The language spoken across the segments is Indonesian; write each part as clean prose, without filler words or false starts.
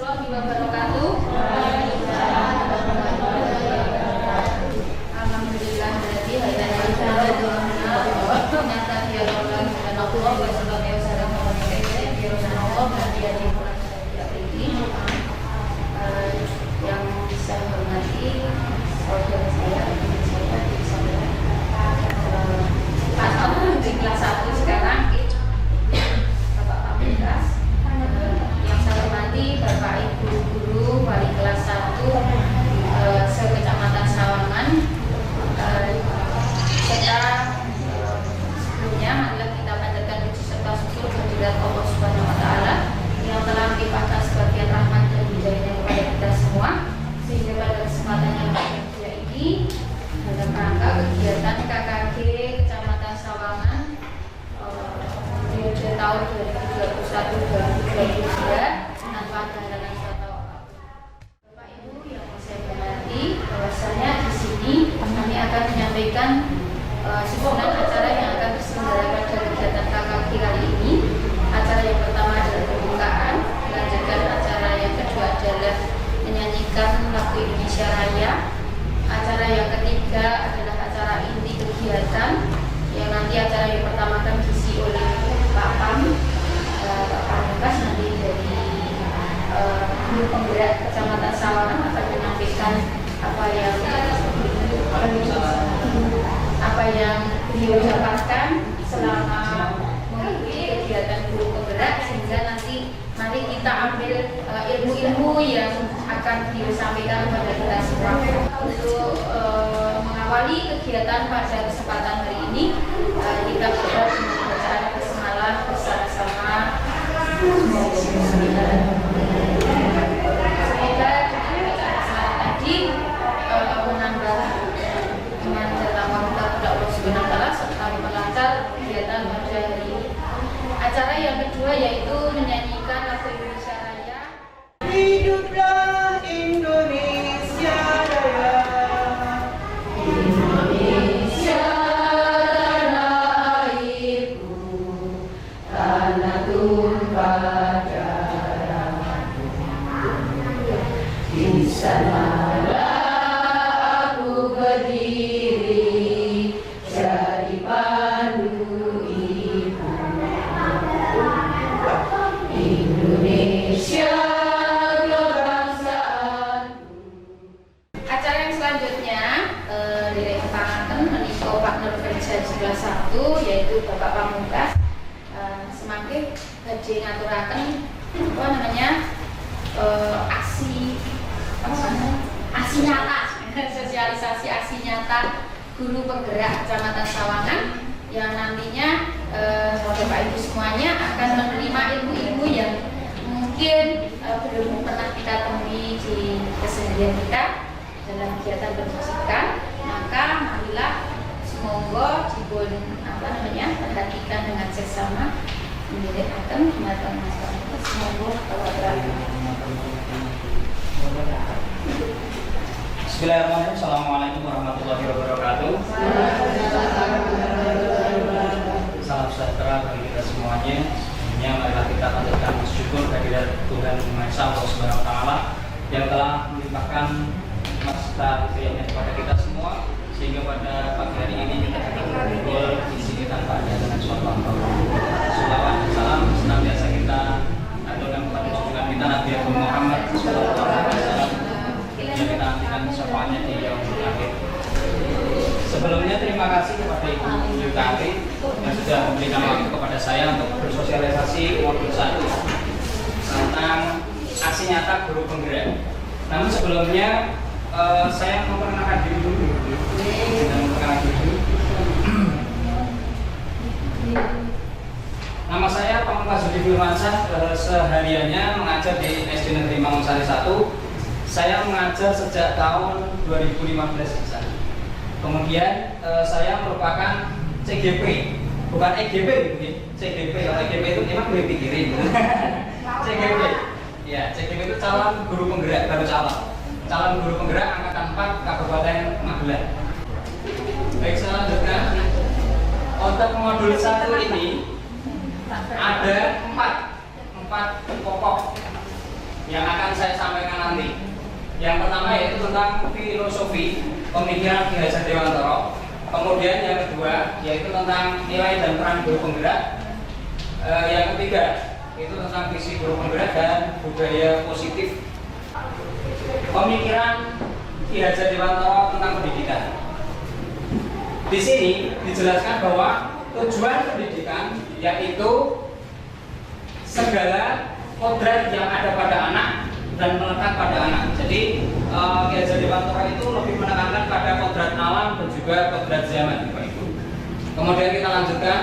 warahmatullahi wabarakatuh. Alhamdulillah dari hadana ternyata dia Allah dan Allah sebagai usaha komunikasi biarlah Allah dan dia di bulan ini yang saya hormati saudara saya di kelas 1 sekarang Bapak Pamungkas, yang saya hormati Bapak Ibu guru wali kelas 1 se-Kecamatan Sawangan, serta sebelumnya marilah kita panjatkan puji serta syukur kehadirat Allah Subhanahu wa taala yang telah melimpahkan sebagian rahmat dan hidayahnya kepada kita semua, sehingga pada kesempatan yang berbahagia ini dalam rangka kegiatan KKG Kecamatan Sawangan periode tahun 2021-2022 tanpa ada halangan serta Bapak Ibu yang saya hormati, bahwasanya di sini kami akan menyampaikan susunan acara yang akan diselenggarakan pada kegiatan KKG kali ini. Acara yang pertama adalah pembukaan, dilanjutkan acara yang kedua adalah menyanyikan lagu Indonesia Raya. Acara yang ketiga adalah acara inti kegiatan yang nanti acara yang pertama akan diisi oleh Pak Pamungkas nanti dari guru penggerak Kecamatan Sawangan akan menyampaikan apa yang beliau dapatkan selama mengikuti kegiatan guru penggerak, sehingga nanti mari kita ambil ilmu-ilmu yang akan beliau sampaikan kepada kita semua. Untuk mengawali kegiatan pada kesempatan hari ini, kita berdoa dengan bacaan basmalah bersama-sama. Semoga bacaan basmalah tadi menambah iman dalam kita kepada Allah Subhanahu wa taala serta melancar kegiatan pada hari ini. Acara yang kedua yaitu menyanyikan lagu Indonesia Raya. Hiduplah Indonesia Raya. Indonesia tanah airku, tanah tumpah darahku. Di sanalah aku berdiri jadi pandu ibu. Indonesia kebangsaan. Acara yang selanjutnya direkapaken menika partner kerja di kelas 1 yaitu Bapak Pamungkas semakin badhe ngaturaken aksi nyata sosialisasi aksi nyata guru penggerak Kecamatan Sawangan yang nantinya Bapak Ibu semuanya akan menerima ilmu-ilmu yang mungkin belum pernah kita temui di keseharian kita dalam kegiatan bermusikan. Maka marilah semoga dipun perhatikan dengan seksama mendidik akan kematian masyarakat. Semoga Bismillahirrahmanirrahim. Assalamualaikum warahmatullahi wabarakatuh. Salam sejahtera bagi kita semuanya. Sebelumnya marilah kita panjatkan syukur kehadirat Tuhan Yang Maha Esa Allah Subhanahu wa taala yang telah melimpahkan nikmat hidayahnya kepada kita semua, sehingga pada pagi hari ini kita dapat berkumpul di sini tanpa ada dengan suatu angkau. Shalawat dan salam senantiasa kita aturkan kepada junjungan kita Nabi Muhammad sallallahu alaihi wasallam yang kita nantikan syafaatnya di yaumul akhir. Sebelumnya terima kasih kepada Ibu Yukari yang sudah memberikan waktu kepada saya untuk bersosialisasi modul 1 tentang aksi nyata guru penggerak. Namun sebelumnya saya memperkenalkan diri dulu. Nama saya Pamungkas Budi Firmansyah, sehariannya mengajar di SD Negeri Mangunsari 1. Saya mengajar sejak tahun 2015 di sana. Kemudian saya merupakan CGP, bukan EGP, CGP. Kalau EGP itu memang boleh pikirin. CGP, ya CGP itu calon guru penggerak, baru calon guru penggerak angkatan 4 Kabupaten Magelang. Baik, saya lanjutkan. Untuk modul 1 ini ada empat pokok yang akan saya sampaikan nanti. Yang pertama yaitu tentang filosofi pemikiran Ki Hajar Dewantara. Kemudian yang kedua yaitu tentang nilai dan peran guru penggerak. Yang ketiga itu tentang visi guru penggerak dan budaya positif. Pemikiran Ki Hajar Dewantara tentang pendidikan. Di sini dijelaskan bahwa tujuan pendidikan yaitu segala kodrat yang ada pada anak dan melekat pada anak. Jadi Ki Hajar Dewantara itu lebih menekankan pada kodrat alam dan juga kodrat zaman, Bapak Ibu. Kemudian kita lanjutkan.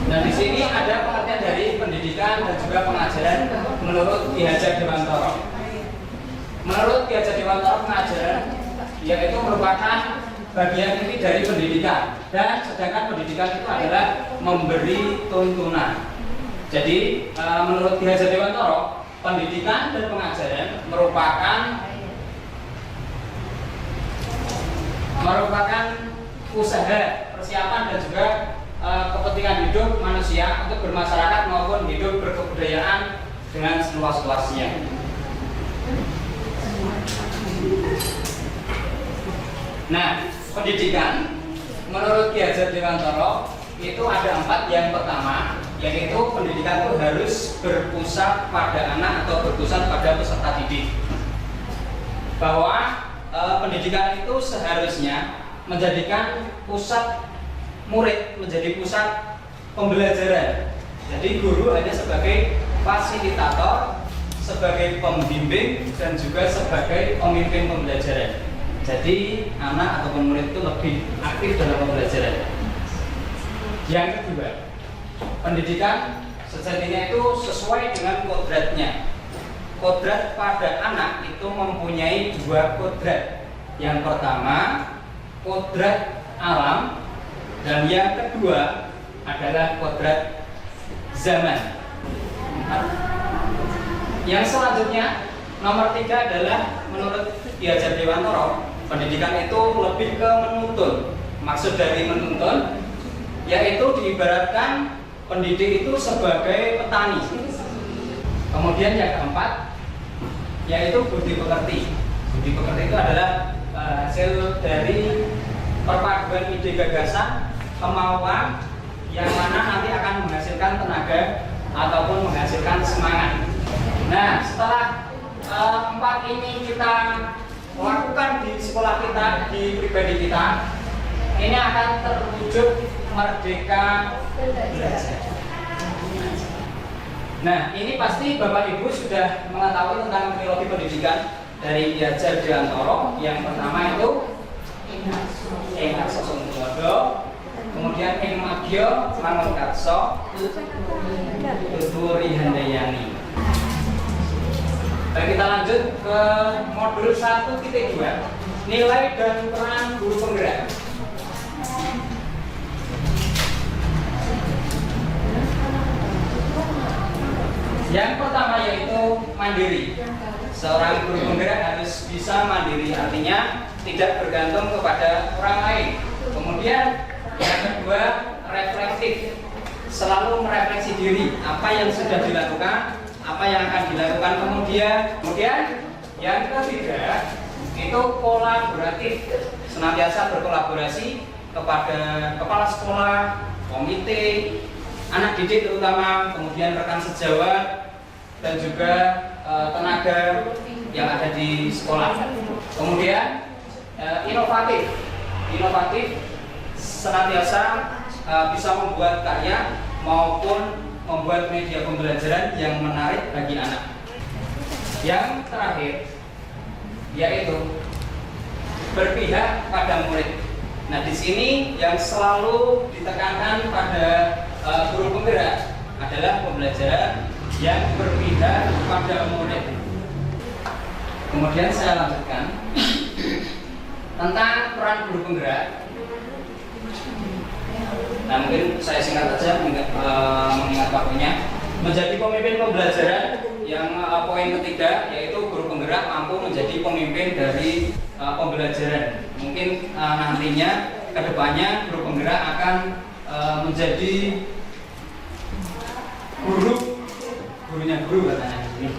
Nah, di sini ada pengertian dari pendidikan dan juga pengajaran menurut Ki Hajar Dewantara. Menurut Ki Hajar Dewantara, pengajaran yaitu merupakan bagian inti dari pendidikan, dan sedangkan pendidikan itu adalah memberi tuntunan. Jadi menurut Ki Hajar Dewantara, pendidikan dan pengajaran merupakan usaha persiapan dan juga kepentingan hidup manusia untuk bermasyarakat maupun hidup berkebudayaan dengan seluas-luasnya. Nah, pendidikan menurut Ki Hajar Dewantara itu ada 4. Yang pertama yaitu pendidikan itu harus berpusat pada anak atau berpusat pada peserta didik. Bahwa pendidikan itu seharusnya menjadikan pusat murid, menjadi pusat pembelajaran. Jadi guru hanya sebagai fasilitator, sebagai pembimbing, dan juga sebagai pemimpin pembelajaran. Jadi anak ataupun murid itu lebih aktif dalam pembelajaran. Yang kedua, pendidikan sejatinya itu sesuai dengan kodratnya. Kodrat pada anak itu mempunyai 2 kodrat. Yang pertama, kodrat alam, dan yang kedua adalah kodrat zaman. Yang selanjutnya, nomor 3 adalah menurut Ki Hajar Dewantara, pendidikan itu lebih ke menuntun. Maksud dari menuntun yaitu diibaratkan pendidik itu sebagai petani. Kemudian yang keempat yaitu budi pekerti. Budi pekerti itu adalah hasil dari perpaduan ide gagasan, kemauan yang mana nanti akan menghasilkan tenaga ataupun menghasilkan semangat. Nah, setelah 4 ini kita lakukan di sekolah kita, di pribadi kita, ini akan terwujud merdeka belajar. Nah, ini pasti Bapak Ibu sudah mengetahui tentang teologi pendidikan dari Ki Hajar Dewantara. Yang pertama itu Engakso Sungkodo, kemudian Engmagyo Mangunkarso, Tuturi Handayani. Dan kita lanjut ke modul 1.2, nilai dan peran guru penggerak. Yang pertama yaitu mandiri. Seorang guru penggerak harus bisa mandiri, artinya tidak bergantung kepada orang lain. Kemudian yang kedua, reflektif, selalu merefleksi diri, apa yang sudah dilakukan, apa yang akan dilakukan kemudian yang ketiga itu kolaboratif, senantiasa berkolaborasi kepada kepala sekolah, komite, anak didik terutama, kemudian rekan sejawat dan juga tenaga yang ada di sekolah. Kemudian inovatif, senantiasa bisa membuat karya maupun membuat media pembelajaran yang menarik bagi anak. Yang terakhir yaitu berpihak pada murid. Nah, di sini yang selalu ditekankan pada guru penggerak adalah pembelajaran yang berpihak pada murid. Kemudian saya lanjutkan tentang peran guru penggerak. Nah, mungkin saya singkat saja mengingat waktunya. Menjadi pemimpin pembelajaran, yang poin ketiga yaitu guru penggerak mampu menjadi pemimpin dari pembelajaran. Mungkin nantinya kedepannya guru penggerak akan menjadi gurunya guru katanya ini.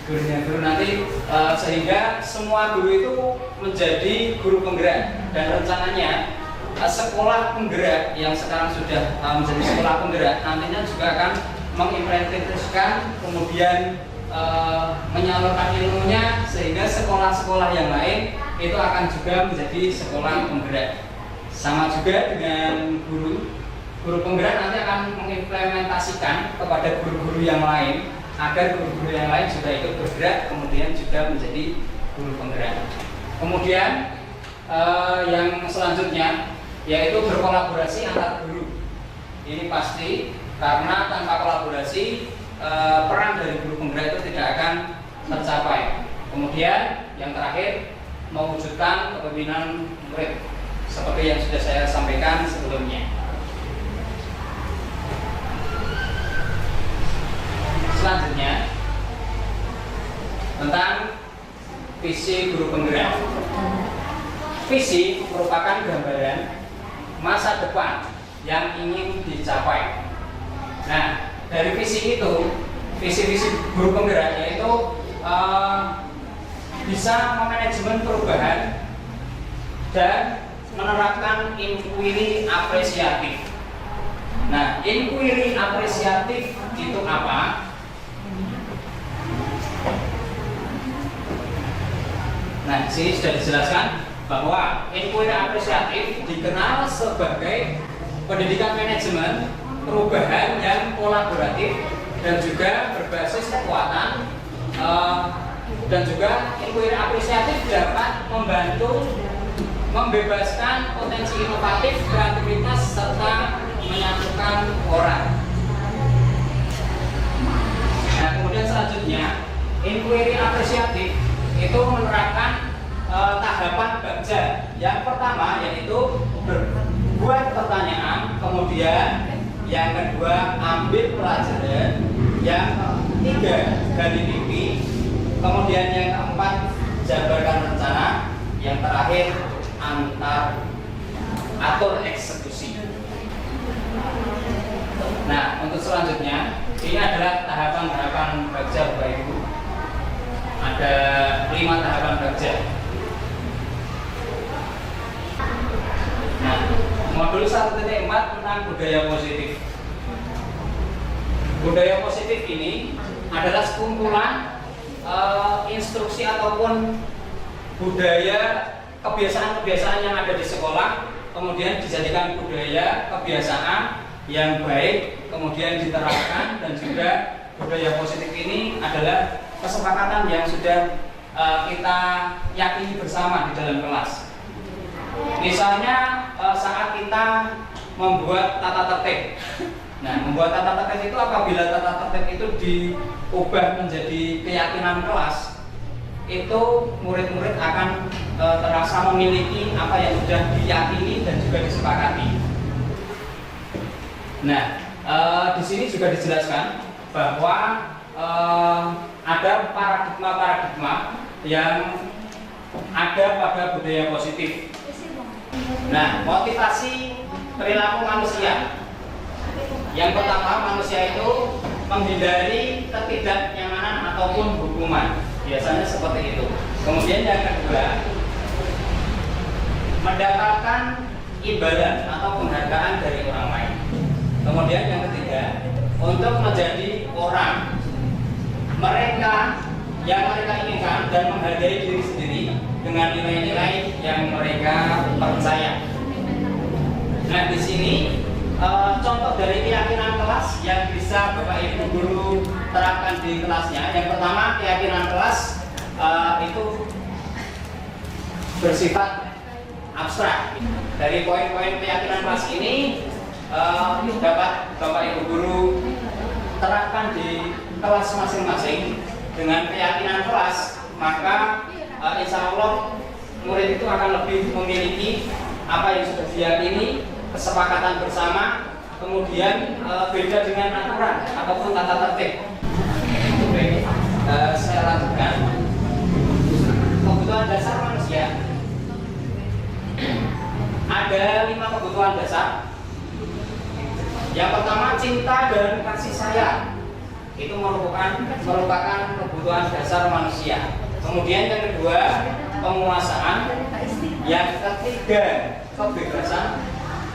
Gurunya guru nanti sehingga semua guru itu menjadi guru penggerak, dan rencananya sekolah penggerak yang sekarang sudah menjadi sekolah penggerak nantinya juga akan mengimplementasikan kemudian menyalurkan ilmunya sehingga sekolah-sekolah yang lain itu akan juga menjadi sekolah penggerak. Sama juga dengan guru penggerak nanti akan mengimplementasikan kepada guru-guru yang lain agar guru-guru yang lain juga ikut bergerak kemudian juga menjadi guru penggerak. Kemudian yang selanjutnya yaitu berkolaborasi antar guru. Ini pasti karena tanpa kolaborasi peran dari guru penggerak itu tidak akan tercapai. Kemudian yang terakhir mewujudkan kepemimpinan murid seperti yang sudah saya sampaikan sebelumnya. Selanjutnya tentang visi guru penggerak. Visi merupakan gambaran masa depan yang ingin dicapai. Nah, dari visi itu, visi-visi guru penggerak yaitu bisa memanajemen perubahan dan menerapkan inquiry apresiatif. Nah, inquiry apresiatif itu apa? Nah, di sini sudah dijelaskan bahwa inquiry apresiatif dikenal sebagai pendidikan manajemen perubahan yang kolaboratif dan juga berbasis kekuatan, dan juga inquiry apresiatif dapat membantu membebaskan potensi inovatif, kreativitas serta menyatukan orang. Nah, kemudian selanjutnya inquiry apresiatif itu menerapkan tahapan bagja. Yang pertama yaitu berbuat pertanyaan, kemudian yang kedua ambil pelajaran, yang ketiga gali mimpi, kemudian yang keempat jabarkan rencana, yang terakhir atur eksekusi. Nah, untuk selanjutnya ini adalah tahapan-tahapan bagja Bapak Ibu. Ada 5 tahapan bagja. Nah, modul 1.4 tentang budaya positif. Budaya positif ini adalah sekumpulan instruksi ataupun budaya kebiasaan-kebiasaan yang ada di sekolah, kemudian dijadikan budaya kebiasaan yang baik, kemudian diterapkan. Dan juga budaya positif ini adalah kesepakatan yang sudah kita yakini bersama di dalam kelas. Misalnya saat kita membuat tata tertib. Nah, membuat tata tertib itu apabila tata tertib itu diubah menjadi keyakinan kelas, itu murid-murid akan terasa memiliki apa yang sudah diyakini dan juga disepakati. Nah, di sini juga dijelaskan bahwa ada paradigma-paradigma yang ada pada budaya positif. Nah, motivasi perilaku manusia. Yang pertama, manusia itu menghindari ketidaknyamanan ataupun hukuman. Biasanya seperti itu. Kemudian yang kedua, mendapatkan imbalan atau penghargaan dari orang lain. Kemudian yang ketiga, untuk menjadi orang mereka yang mereka inginkan dan menghargai diri sendiri dengan nilai-nilai yang mereka percaya. Nah, di sini contoh dari keyakinan kelas yang bisa Bapak Ibu guru terapkan di kelasnya. Yang pertama, keyakinan kelas itu bersifat abstrak. Dari poin-poin keyakinan kelas ini dapat Bapak Ibu guru terapkan di kelas masing-masing. Dengan keyakinan kelas, maka insya Allah murid itu akan lebih memiliki apa yang sudah diyakini, kesepakatan bersama, kemudian beda dengan aturan ataupun tata tertib. Oke, saya lanjutkan. Kebutuhan dasar manusia. Ada 5 kebutuhan dasar. Yang pertama, cinta dan kasih sayang. itu merupakan kebutuhan dasar manusia. Kemudian yang kedua, penguasaan. Yang ketiga, kebebasan.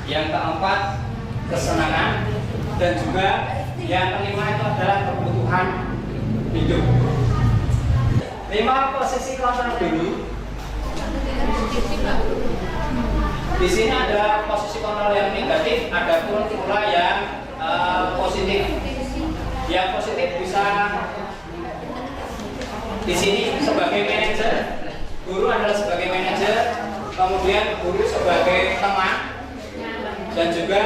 Yang keempat, kesenangan. Dan juga yang kelima itu adalah kebutuhan hidup. 5 posisi kontrol dulu. Di sini ada posisi kontrol yang negatif, ada pula yang positif. Yang positif bisa di sini sebagai manajer, guru adalah sebagai manajer, kemudian guru sebagai teman, dan juga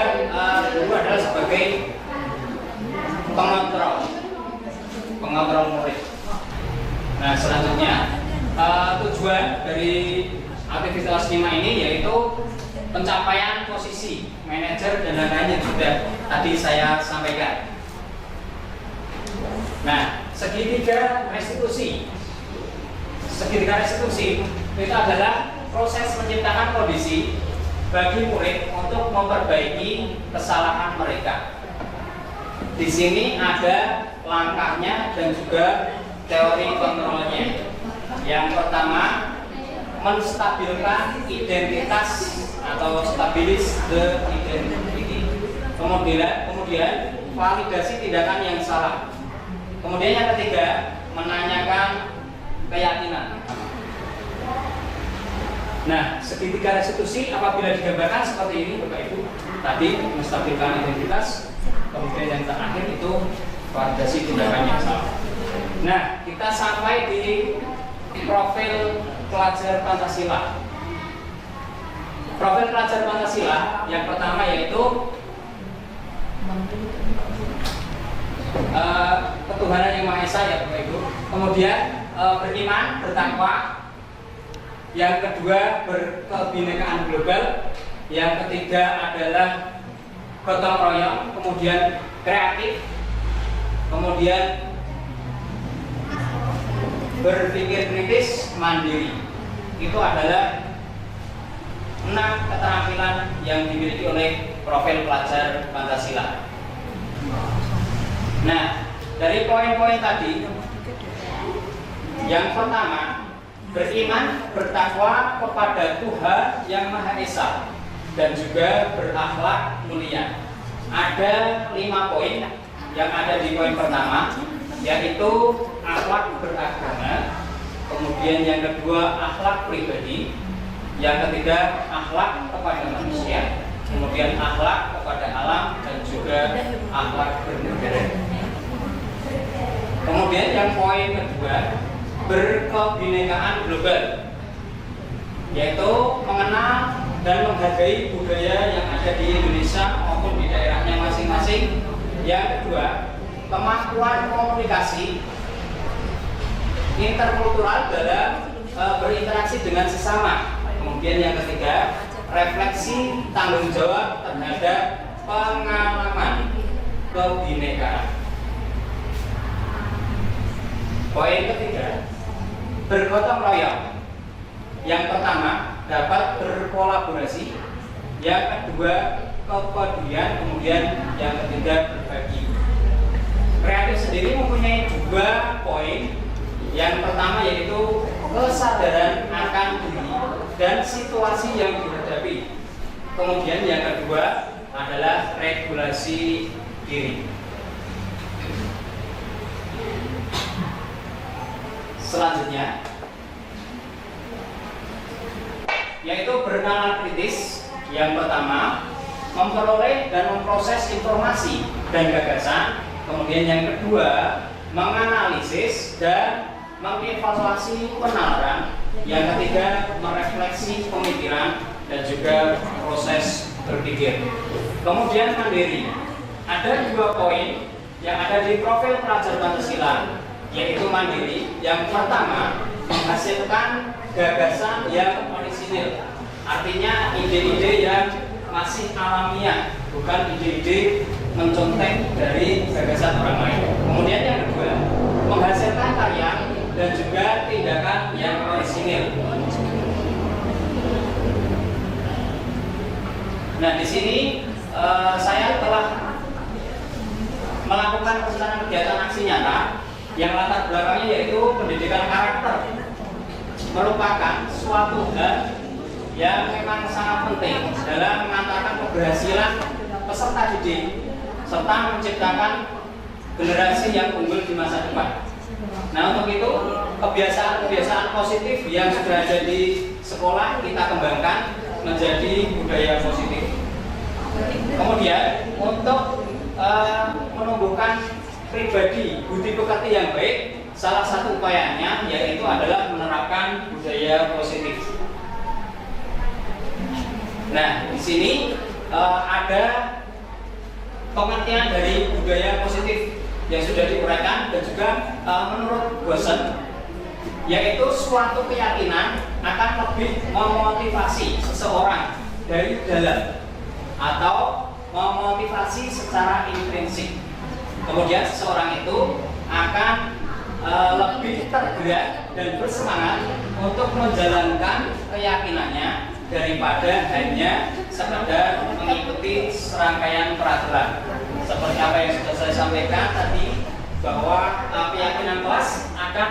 guru adalah sebagai pengontrol murid. Nah, selanjutnya tujuan dari aktivitas 5 ini yaitu pencapaian posisi manajer dan lain-lain yang sudah tadi saya sampaikan. Nah, segitiga restitusi itu adalah proses menciptakan kondisi bagi murid untuk memperbaiki kesalahan mereka. Di sini ada langkahnya dan juga teori kontrolnya. Yang pertama, menstabilkan identitas atau stabilis the identity. Kemudian validasi tindakan yang salah. Kemudian yang ketiga, menanyakan keyakinan. Nah, segitiga restitusi apabila digambarkan seperti ini, Bapak Ibu, tadi menstabilkan identitas, kemudian yang terakhir itu validasi tindakan yang salah. Nah, kita sampai di profil pelajar Pancasila. Profil pelajar Pancasila yang pertama yaitu ketuhanan yang Maha Esa, ya Bapak Ibu. Kemudian beriman, bertakwa. Yang kedua, berkebinekaan global. Yang ketiga adalah gotong royong. Kemudian kreatif. Kemudian berpikir kritis, mandiri. Itu adalah 6 keterampilan yang dimiliki oleh profil pelajar Pancasila. Nah, dari poin-poin tadi, yang pertama, beriman, bertakwa kepada Tuhan yang Maha Esa dan juga berakhlak mulia. Ada 5 poin yang ada di poin pertama, yaitu akhlak beragama, kemudian yang kedua akhlak pribadi, yang ketiga akhlak kepada manusia, kemudian akhlak kepada alam, dan juga akhlak bernegara. Kemudian yang poin kedua, berkebinekaan global, yaitu mengenal dan menghargai budaya yang ada di Indonesia maupun di daerahnya masing-masing. Yang kedua, kemampuan komunikasi interkultural dalam berinteraksi dengan sesama. Kemudian yang ketiga, refleksi tanggung jawab terhadap pengalaman kebinekaan. Poin ketiga, bergotong royong. Yang pertama, dapat berkolaborasi. Yang kedua, kepedulian. Kemudian yang ketiga, berbagi. Kreatif sendiri mempunyai 2 poin. Yang pertama yaitu kesadaran akan diri dan situasi yang dihadapi. Kemudian yang kedua adalah regulasi diri. Selanjutnya yaitu bernalar kritis. Yang pertama, memperoleh dan memproses informasi dan gagasan. Kemudian yang kedua, menganalisis dan mengevaluasi penalaran. Yang ketiga, merefleksi pemikiran dan juga proses berpikir. Kemudian mandiri. Ada 2 poin yang ada di profil pelajar Pancasila, yaitu mandiri. Yang pertama, menghasilkan gagasan yang orisinil, artinya ide-ide yang masih alamiah, bukan ide-ide mencontek dari gagasan orang lain. Kemudian yang kedua, menghasilkan karya dan juga tindakan yang orisinil. Nah, di sini saya telah melakukan perencanaan kegiatan aksi nyata yang latar belakangnya yaitu pendidikan karakter, merupakan suatu hal yang memang sangat penting dalam mengantarkan keberhasilan peserta didik serta menciptakan generasi yang unggul di masa depan. Nah, untuk itu kebiasaan-kebiasaan positif yang sudah ada di sekolah kita kembangkan menjadi budaya positif. Kemudian untuk menumbuhkan pribadi budi pekerti yang baik, salah satu upayanya yaitu adalah menerapkan budaya positif. Nah, di sini ada pengertian dari budaya positif yang sudah diuraikan dan juga menurut Bosen, yaitu suatu keyakinan akan lebih memotivasi seseorang dari dalam atau memotivasi secara intrinsik. Kemudian seseorang itu akan lebih tergerak dan bersemangat untuk menjalankan keyakinannya daripada hanya sekedar mengikuti serangkaian peraturan. Seperti apa yang sudah saya sampaikan tadi, bahwa keyakinan kelas akan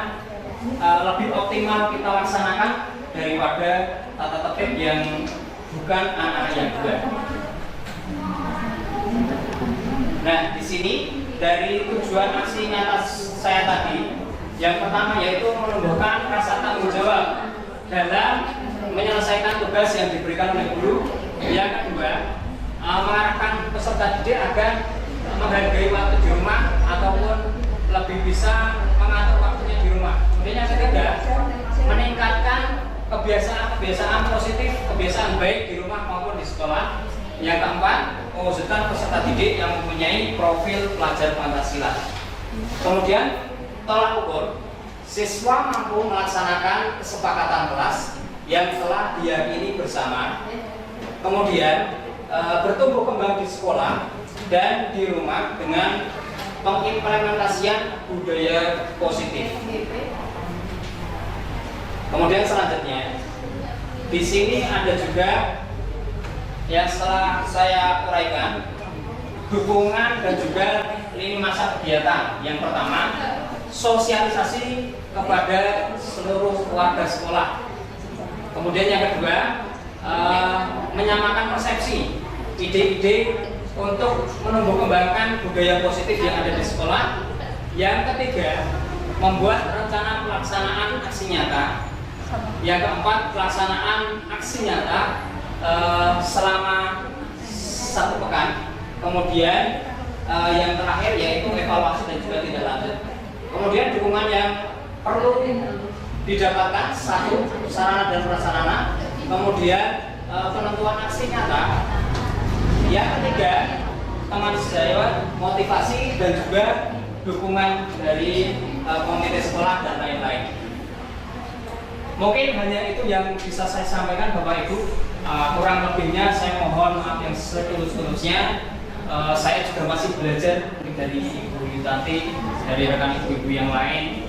lebih optimal kita laksanakan daripada tata tertib yang bukan anak-anak yang juga. Nah, di sini dari tujuan aksi nyata saya tadi, yang pertama yaitu menumbuhkan rasa tanggung jawab dalam menyelesaikan tugas yang diberikan oleh guru. Yang kedua, mengarahkan peserta didik agar menghargai waktu di rumah ataupun lebih bisa mengatur waktunya di rumah. Kemudian yang ketiga, meningkatkan kebiasaan positif, kebiasaan baik di rumah maupun di sekolah. Yang keempat, mewujudkan peserta didik yang mempunyai profil pelajar Pancasila. Kemudian tolak ukur, siswa mampu melaksanakan kesepakatan kelas yang telah diyakini bersama. Kemudian bertumbuh kembang di sekolah dan di rumah dengan pengimplementasian budaya positif. Kemudian selanjutnya, di sini ada juga yang setelah saya uraikan, dukungan dan juga lini masa kegiatan. Yang pertama, sosialisasi kepada seluruh warga sekolah. Kemudian yang kedua, menyamakan persepsi, ide-ide untuk menumbuh kembangkan budaya positif yang ada di sekolah. Yang ketiga, membuat rencana pelaksanaan aksi nyata. Yang keempat, pelaksanaan aksi nyata selama 1 pekan. Kemudian yang terakhir yaitu evaluasi dan juga tindak lanjut. Kemudian dukungan yang perlu didapatkan, 1, sarana dan prasarana. Kemudian penentuan aksi nyata. Yang ketiga, teman sejawat, motivasi dan juga dukungan dari komite sekolah dan lain-lain. Mungkin hanya itu yang bisa saya sampaikan Bapak Ibu. Kurang lebihnya saya mohon maaf yang setulus-tulusnya. Saya juga masih belajar dari Ibu Yutanti, dari rekan ibu-ibu yang lain.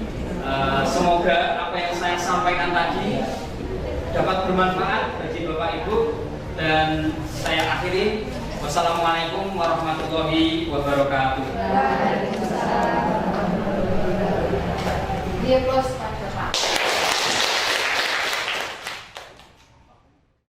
Semoga apa yang saya sampaikan tadi dapat bermanfaat bagi Bapak Ibu, dan saya akhiri. Wassalamualaikum warahmatullahi wabarakatuh. Dia close.